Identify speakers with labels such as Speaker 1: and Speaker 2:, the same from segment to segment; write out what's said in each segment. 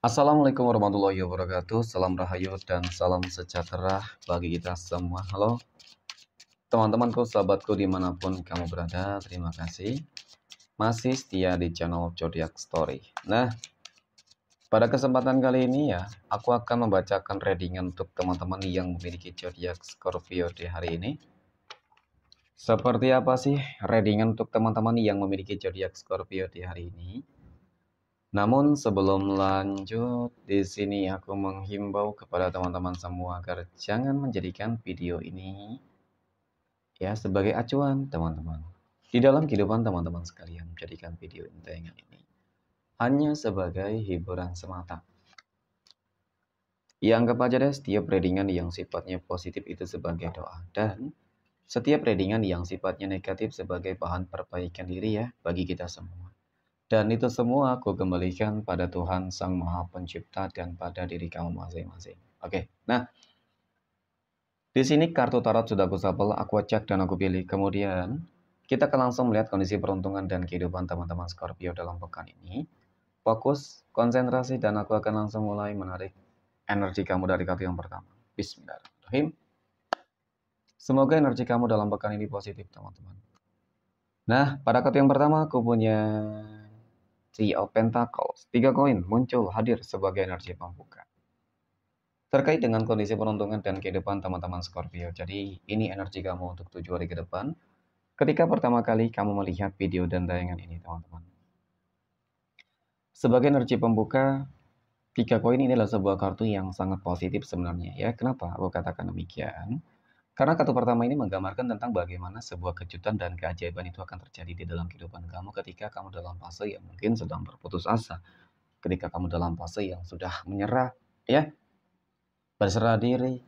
Speaker 1: Assalamualaikum warahmatullahi wabarakatuh. Salam rahayu dan salam sejahtera bagi kita semua. Halo teman-temanku, sahabatku dimanapun kamu berada. Terima kasih masih setia di channel Zodiac Story. Nah, pada kesempatan kali ini ya, aku akan membacakan readingan untuk teman-teman yang memiliki zodiak Scorpio di hari ini. Seperti apa sih readingan untuk teman-teman yang memiliki zodiak Scorpio di hari ini? Namun sebelum lanjut, di sini aku menghimbau kepada teman-teman semua agar jangan menjadikan video ini ya sebagai acuan teman-teman. Di dalam kehidupan teman-teman sekalian, menjadikan video tayangan ini hanya sebagai hiburan semata. Ya anggap aja deh setiap readingan yang sifatnya positif itu sebagai doa, dan setiap readingan yang sifatnya negatif sebagai bahan perbaikan diri ya bagi kita semua. Dan itu semua aku kembalikan pada Tuhan Sang Maha Pencipta dan pada diri kamu masing-masing. Oke, nah di sini kartu tarot sudah aku shuffle, aku cek dan aku pilih. Kemudian kita akan langsung melihat kondisi peruntungan dan kehidupan teman-teman Scorpio dalam pekan ini. Fokus, konsentrasi, dan aku akan langsung mulai menarik energi kamu dari kartu yang pertama. Bismillahirrahmanirrahim. Semoga energi kamu dalam pekan ini positif teman-teman. Nah, pada kartu yang pertama aku punya Three of Pentacles. 3 koin muncul hadir sebagai energi pembuka. Terkait dengan kondisi peruntungan dan kehidupan teman-teman Scorpio. Jadi ini energi kamu untuk 7 hari ke depan. Ketika pertama kali kamu melihat video dan tayangan ini teman-teman. Sebagai energi pembuka, 3 koin ini adalah sebuah kartu yang sangat positif sebenarnya ya. Kenapa aku katakan demikian? Karena kartu pertama ini menggambarkan tentang bagaimana sebuah kejutan dan keajaiban itu akan terjadi di dalam kehidupan kamu ketika kamu dalam fase yang mungkin sedang berputus asa. Ketika kamu dalam fase yang sudah menyerah, ya, berserah diri,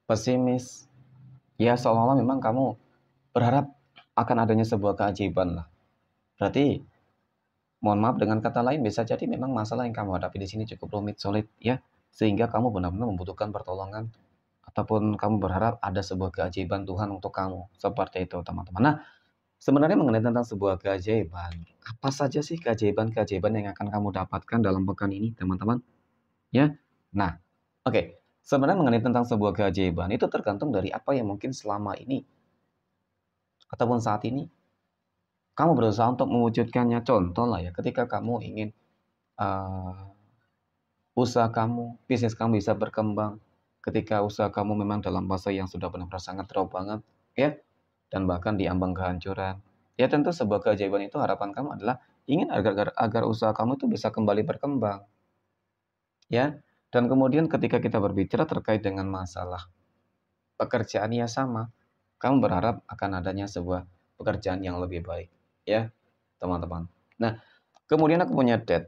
Speaker 1: pesimis, ya seolah-olah memang kamu berharap akan adanya sebuah keajaiban lah. Berarti, mohon maaf dengan kata lain bisa jadi memang masalah yang kamu hadapi di sini cukup rumit, sulit, ya, sehingga kamu benar-benar membutuhkan pertolongan ataupun kamu berharap ada sebuah keajaiban Tuhan untuk kamu. Seperti itu, teman-teman. Nah, sebenarnya mengenai tentang sebuah keajaiban, apa saja sih keajaiban-keajaiban yang akan kamu dapatkan dalam pekan ini, teman-teman? Ya. Nah, oke. Sebenarnya mengenai tentang sebuah keajaiban itu tergantung dari apa yang mungkin selama ini ataupun saat ini kamu berusaha untuk mewujudkannya. Contoh lah ya, ketika kamu ingin uh, usaha kamu, bisnis kamu bisa berkembang, ketika usaha kamu memang dalam fase yang sudah benar-benar sangat drop banget, ya, dan bahkan di ambang kehancuran. Ya tentu sebuah keajaiban itu harapan kamu adalah ingin agar usaha kamu itu bisa kembali berkembang. Ya, dan kemudian ketika kita berbicara terkait dengan masalah pekerjaan ya sama, kamu berharap akan adanya sebuah pekerjaan yang lebih baik, ya, teman-teman. Nah, kemudian aku punya Death.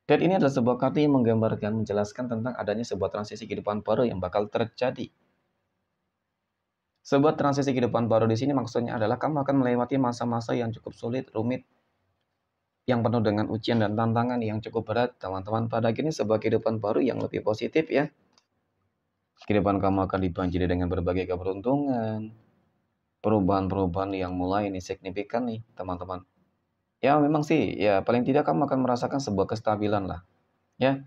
Speaker 1: Death ini adalah sebuah kartu yang menggambarkan, menjelaskan tentang adanya sebuah transisi kehidupan baru yang bakal terjadi. Sebuah transisi kehidupan baru di sini maksudnya adalah kamu akan melewati masa-masa yang cukup sulit, rumit, yang penuh dengan ujian dan tantangan yang cukup berat, teman-teman. Pada akhirnya sebuah kehidupan baru yang lebih positif ya. Kehidupan kamu akan dibanjiri dengan berbagai keberuntungan, perubahan-perubahan yang mulai ini signifikan nih, teman-teman. Ya memang sih, ya paling tidak kamu akan merasakan sebuah kestabilan lah. Ya,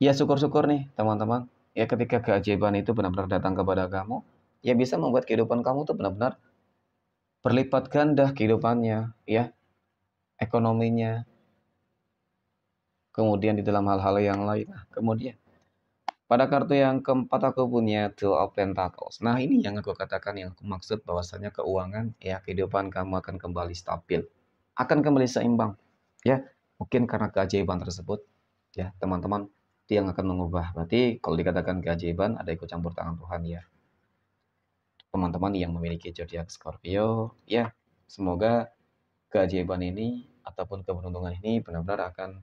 Speaker 1: ya syukur-syukur nih, teman-teman. Ya ketika keajaiban itu benar-benar datang kepada kamu, ya bisa membuat kehidupan kamu tuh benar-benar berlipat ganda kehidupannya, ya, ekonominya, kemudian di dalam hal-hal yang lain. Nah, kemudian pada kartu yang keempat aku punya Two of Pentacles. Nah ini yang aku katakan, yang aku maksud bahwasanya keuangan ya kehidupan kamu akan kembali stabil, akan kembali seimbang. Ya mungkin karena keajaiban tersebut ya teman-teman, dia yang akan mengubah. Berarti kalau dikatakan keajaiban ada ikut campur tangan Tuhan ya. Teman-teman yang memiliki zodiak Scorpio ya, semoga keajaiban ini ataupun keberuntungan ini benar-benar akan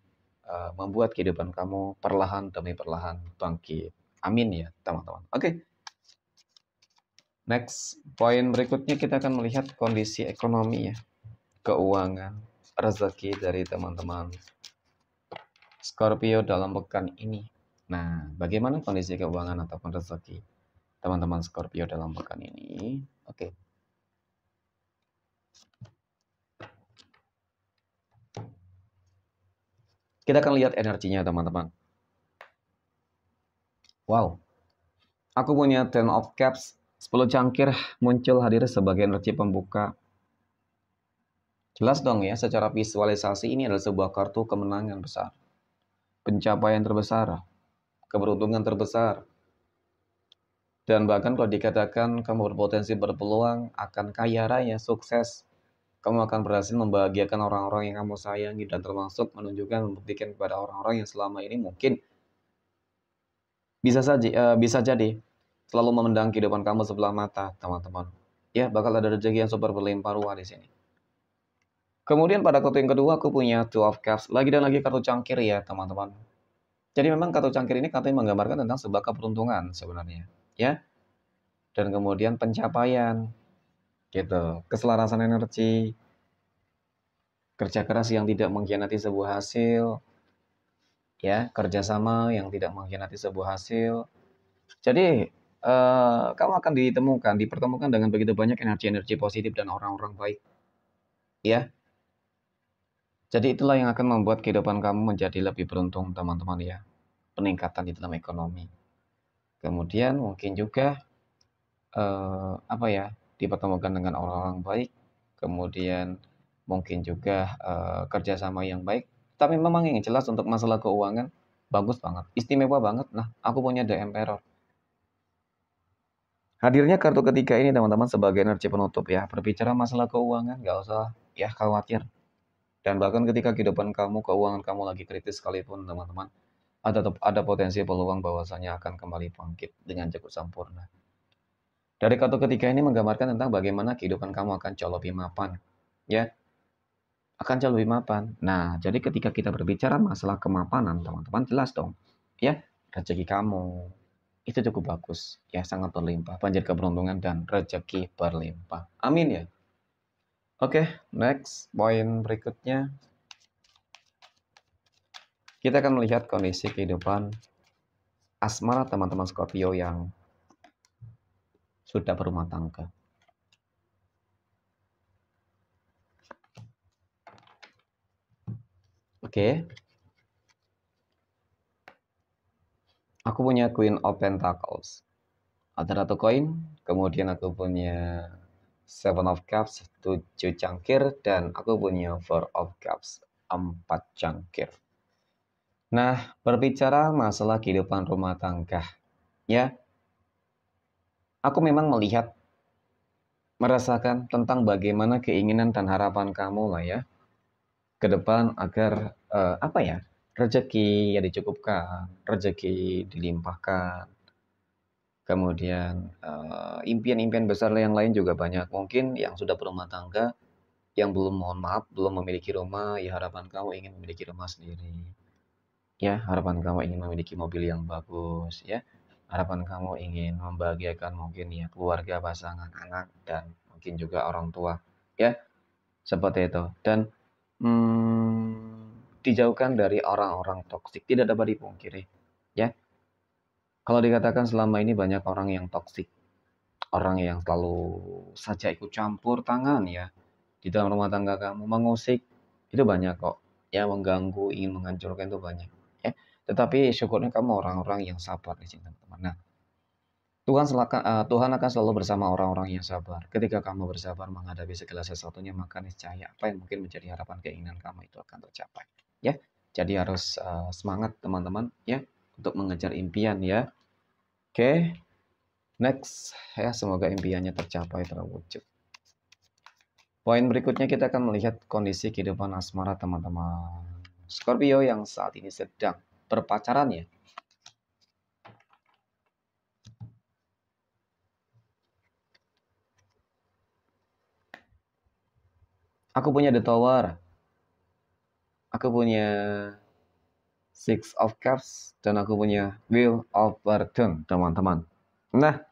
Speaker 1: membuat kehidupan kamu perlahan demi perlahan bangkit. Amin ya teman-teman. Oke. Next, poin berikutnya kita akan melihat kondisi ekonomi ya, keuangan, rezeki dari teman-teman Scorpio dalam pekan ini. Nah, bagaimana kondisi keuangan ataupun rezeki teman-teman Scorpio dalam pekan ini? Oke. Kita akan lihat energinya, teman-teman. Wow, aku punya Ten of Cups, 10 cangkir muncul hadir sebagai energi pembuka. Jelas dong ya, secara visualisasi ini adalah sebuah kartu kemenangan besar, pencapaian terbesar, keberuntungan terbesar. Dan bahkan kalau dikatakan kamu berpotensi berpeluang akan kaya raya, sukses, kamu akan berhasil membahagiakan orang-orang yang kamu sayangi dan termasuk menunjukkan, membuktikan kepada orang-orang yang selama ini mungkin bisa jadi selalu memandang kehidupan kamu sebelah mata, teman-teman. Ya, bakal ada rezeki yang super berlimpah ruah di sini. Kemudian pada kartu yang kedua aku punya Two of Cups. Lagi dan lagi kartu cangkir ya, teman-teman. Jadi memang kartu cangkir ini katanya menggambarkan tentang sebuah keberuntungan sebenarnya, ya. Dan kemudian pencapaian gitu, keselarasan energi, kerja keras yang tidak mengkhianati sebuah hasil, ya, kerjasama yang tidak mengkhianati sebuah hasil. Jadi kamu akan dipertemukan dengan begitu banyak energi-energi positif dan orang-orang baik, ya. Jadi itulah yang akan membuat kehidupan kamu menjadi lebih beruntung, teman-teman ya. Peningkatan di dalam ekonomi. Kemudian mungkin juga dipertemukan dengan orang-orang baik. Kemudian mungkin juga kerjasama yang baik. Tapi memang yang jelas untuk masalah keuangan bagus banget, istimewa banget. Nah, aku punya The Emperor. Hadirnya kartu ketiga ini teman-teman sebagai energi penutup ya. Berbicara masalah keuangan nggak usah ya khawatir. Dan bahkan ketika kehidupan kamu, keuangan kamu lagi kritis sekalipun teman-teman, ada potensi peluang bahwasanya akan kembali bangkit dengan cukup sempurna. Dari kartu ketiga ini menggambarkan tentang bagaimana kehidupan kamu akan jauh lebih mapan. Ya, akan jauh lebih mapan. Nah, jadi ketika kita berbicara masalah kemapanan, teman-teman jelas dong. Ya, rezeki kamu itu cukup bagus. Ya, sangat berlimpah. Banjir keberuntungan dan rezeki berlimpah. Amin ya. Oke, next. Poin berikutnya. Kita akan melihat kondisi kehidupan asmara teman-teman Scorpio yang sudah berumah tangga. Oke. Aku punya Queen of Pentacles. Ada satu koin, kemudian aku punya Seven of Cups, 7 cangkir, dan aku punya Four of Cups, 4 cangkir. Nah, berbicara masalah kehidupan rumah tangga, ya, aku memang merasakan tentang bagaimana keinginan dan harapan kamu lah ya, ke depan agar rezeki ya dicukupkan, rezeki dilimpahkan. Kemudian impian-impian besar yang lain juga banyak. Mungkin yang sudah berumah tangga, yang belum memiliki rumah, ya harapan kamu ingin memiliki rumah sendiri. Ya, harapan kamu ingin memiliki mobil yang bagus, ya. Harapan kamu ingin membahagiakan mungkin ya keluarga, pasangan, anak, dan mungkin juga orang tua. Ya, seperti itu. Dan dijauhkan dari orang-orang toksik, tidak dapat dipungkiri. Ya, kalau dikatakan selama ini banyak orang yang toksik, orang yang selalu saja ikut campur tangan ya di dalam rumah tangga kamu, mengusik, itu banyak kok. Ya, mengganggu, ingin menghancurkan itu banyak. Ya, tetapi syukurnya kamu orang-orang yang sabar di sini, teman-teman. Nah, Tuhan akan selalu bersama orang-orang yang sabar. Ketika kamu bersabar menghadapi segala sesuatunya, maka niscaya apa yang mungkin menjadi harapan keinginan kamu itu akan tercapai. Ya, jadi harus semangat teman-teman ya untuk mengejar impian ya. Oke, next ya, semoga impiannya tercapai terwujud. Poin berikutnya kita akan melihat kondisi kehidupan asmara teman-teman Scorpio yang saat ini sedang berpacaran ya. Aku punya The Tower. Aku punya Six of Cups dan aku punya Wheel of Fortune, teman-teman. Nah,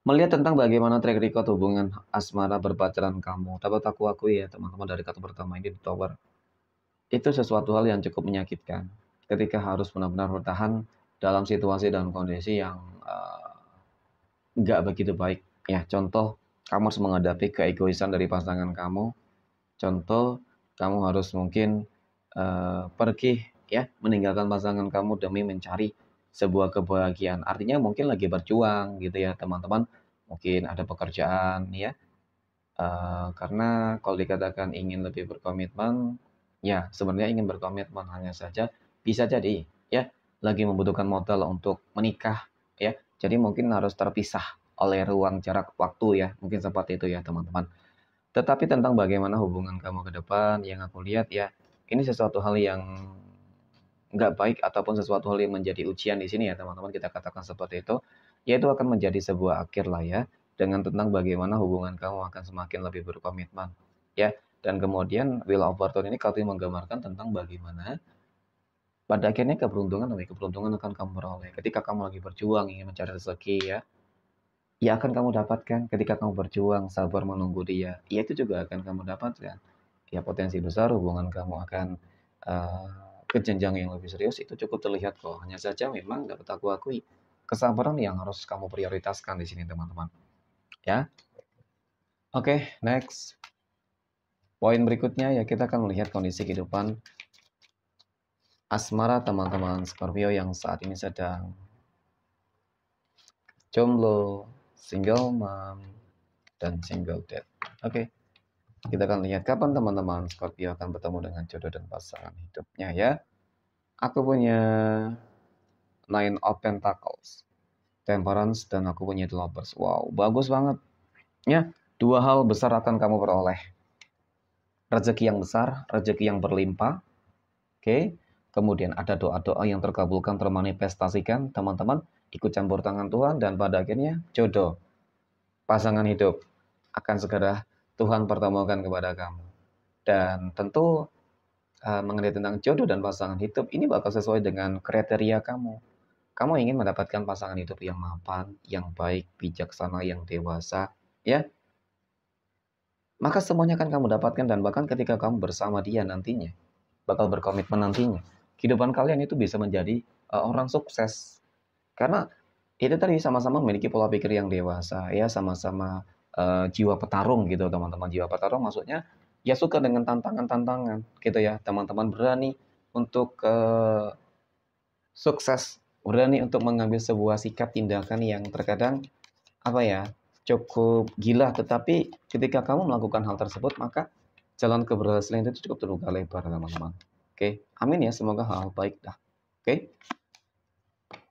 Speaker 1: melihat tentang bagaimana track record hubungan asmara berpacaran kamu, dapat aku akui ya teman-teman dari kartu pertama ini The Tower. Itu sesuatu hal yang cukup menyakitkan ketika harus benar-benar bertahan dalam situasi dan kondisi yang nggak begitu baik. Ya, contoh, kamu harus menghadapi keegoisan dari pasangan kamu. Contoh, kamu harus mungkin pergi ya, meninggalkan pasangan kamu demi mencari sebuah kebahagiaan. Artinya mungkin lagi berjuang gitu ya teman-teman, mungkin ada pekerjaan ya, karena kalau dikatakan ingin lebih berkomitmen, ya sebenarnya ingin berkomitmen, hanya saja bisa jadi ya lagi membutuhkan modal untuk menikah ya. Jadi mungkin harus terpisah oleh ruang jarak waktu ya, mungkin seperti itu ya teman-teman. Tetapi tentang bagaimana hubungan kamu ke depan, yang aku lihat ya, ini sesuatu hal yang nggak baik ataupun sesuatu hal yang menjadi ujian di sini ya teman-teman, kita katakan seperti itu, yaitu akan menjadi sebuah akhir lah ya, dengan tentang bagaimana hubungan kamu akan semakin lebih berkomitmen ya. Dan kemudian Wheel of Fortune ini kartu menggambarkan tentang bagaimana pada akhirnya keberuntungan demi keberuntungan akan kamu peroleh. Ketika kamu lagi berjuang ingin mencari rezeki ya, ya akan kamu dapatkan. Ketika kamu berjuang sabar menunggu dia, ya itu juga akan kamu dapatkan. Ya potensi besar hubungan kamu akan uh, ke jenjang yang lebih serius itu cukup terlihat kok. Hanya saja memang dapat aku akui kesabaran yang harus kamu prioritaskan di sini teman-teman. Ya, oke, next. Poin berikutnya ya kita akan melihat kondisi kehidupan asmara teman-teman Scorpio yang saat ini sedang jomblo, single mom, dan single dad. Oke, kita akan lihat kapan teman-teman Scorpio akan bertemu dengan jodoh dan pasangan hidupnya ya. Aku punya Nine of Pentacles, Temperance, dan aku punya The Lovers. Wow, bagus banget. Ya, dua hal besar akan kamu peroleh. Rezeki yang besar, rezeki yang berlimpah. Oke. Kemudian ada doa-doa yang terkabulkan, termanifestasikan. Teman-teman, ikut campur tangan Tuhan, dan pada akhirnya jodoh, pasangan hidup akan segera Tuhan pertemukan kepada kamu. Dan tentu mengenai tentang jodoh dan pasangan hidup, ini bakal sesuai dengan kriteria kamu. Kamu ingin mendapatkan pasangan hidup yang mapan, yang baik, bijaksana, yang dewasa, ya. Maka semuanya akan kamu dapatkan, dan bahkan ketika kamu bersama dia nantinya, bakal berkomitmen nantinya, kehidupan kalian itu bisa menjadi orang sukses. Karena itu tadi sama-sama memiliki pola pikir yang dewasa, ya, sama-sama jiwa petarung gitu, teman-teman. Jiwa petarung maksudnya ya suka dengan tantangan-tantangan gitu ya. Teman-teman berani untuk sukses, berani untuk mengambil sebuah sikap tindakan yang terkadang apa ya, cukup gila, tetapi ketika kamu melakukan hal tersebut maka jalan keberhasilan itu cukup terbuka lebar teman-teman. Oke, amin ya, semoga hal baik dah. Oke.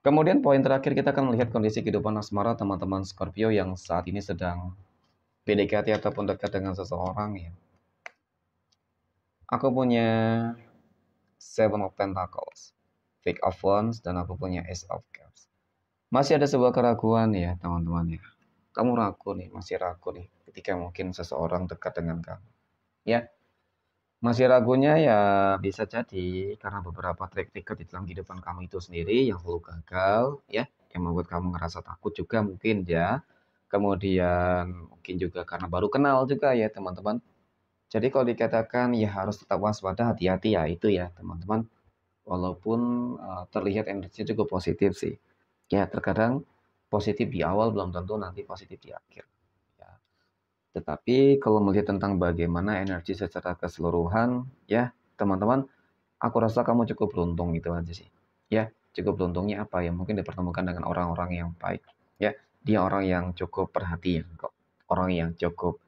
Speaker 1: Kemudian poin terakhir kita akan melihat kondisi kehidupan asmara teman-teman Scorpio yang saat ini sedang PDKT ataupun dekat dengan seseorang ya. Aku punya Seven of Pentacles, Page of Wands, dan aku punya Ace of Cups. Masih ada sebuah keraguan ya teman-teman ya. Kamu ragu nih, masih ragu nih ketika mungkin seseorang dekat dengan kamu. Ya, masih ragunya ya bisa jadi karena beberapa track record di dalam kehidupan kamu itu sendiri yang selalu gagal ya, yang membuat kamu ngerasa takut juga mungkin ya. Kemudian mungkin juga karena baru kenal juga ya teman-teman. Jadi kalau dikatakan ya harus tetap waspada, hati-hati ya itu ya teman-teman. Walaupun terlihat energinya cukup positif sih. Ya terkadang positif di awal belum tentu nanti positif di akhir. Ya. Tetapi kalau melihat tentang bagaimana energi secara keseluruhan, ya teman-teman, aku rasa kamu cukup beruntung gitu aja sih. Ya, cukup beruntungnya apa ya? Mungkin dipertemukan dengan orang-orang yang baik. Ya, dia orang yang cukup perhatian kok. Orang yang cukup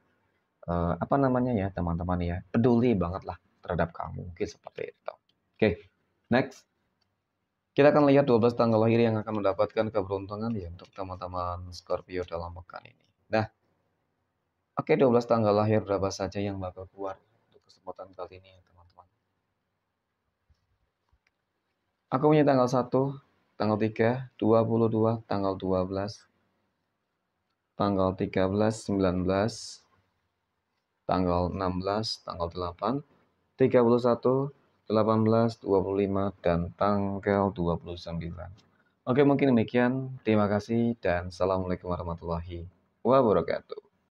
Speaker 1: apa namanya ya teman-teman ya, peduli banget lah terhadap kamu. Mungkin seperti itu. Oke, next. Kita akan lihat 12 tanggal lahir yang akan mendapatkan keberuntungan ya untuk teman-teman Scorpio dalam pekan ini. Nah, oke, 12 tanggal lahir berapa saja yang bakal keluar untuk kesempatan kali ini ya teman-teman. Aku punya tanggal 1, tanggal 3, 22, tanggal 12, tanggal 13, 19, tanggal 16, tanggal 8, 31, 18, 25, dan tanggal 29. Oke, mungkin demikian. Terima kasih dan assalamualaikum warahmatullahi wabarakatuh.